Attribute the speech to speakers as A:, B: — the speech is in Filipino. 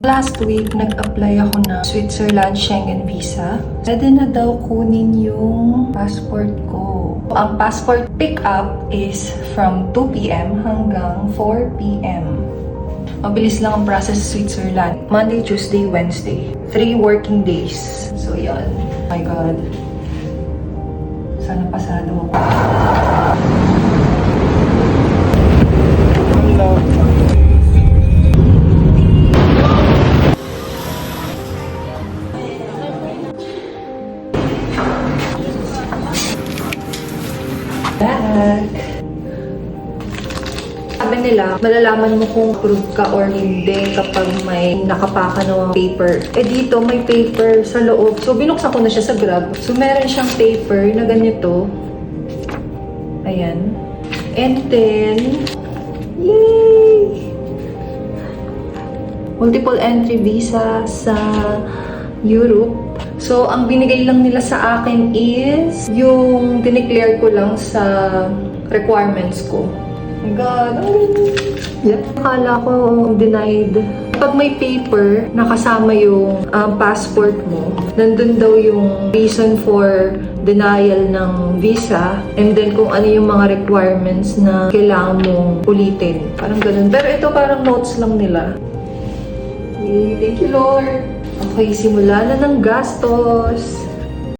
A: Last week, nag-apply ako na Switzerland Schengen Visa. Pwede na daw kunin yung passport ko. Ang passport pick-up is from 2 p.m. hanggang 4 p.m. Mabilis lang ang process sa Switzerland. Monday, Tuesday, Wednesday. 3 working days. So, yan. Oh my God. Sana pasado ako.
B: Hello.
A: Back. Sabi nila, malalaman mo kung approved ka or hindi kapag may nakapaka na paper. Eh dito, may paper sa loob. So, binuksan ko na siya sa Grab. So, meron siyang paper na ganito. Ayan. And then, yay! Multiple entry visa sa Europe. So, ang binigay lang nila sa akin is yung dineclare ko lang sa requirements ko. Oh my God! Yeah. Akala ko denied. Pag may paper, nakasama yung passport mo, nandun daw yung reason for denial ng visa, and then kung ano yung mga requirements na kailangan mong ulitin. Parang ganun. Pero ito parang notes lang nila. Yay, thank you, Lord! Okay, simula na ng gastos.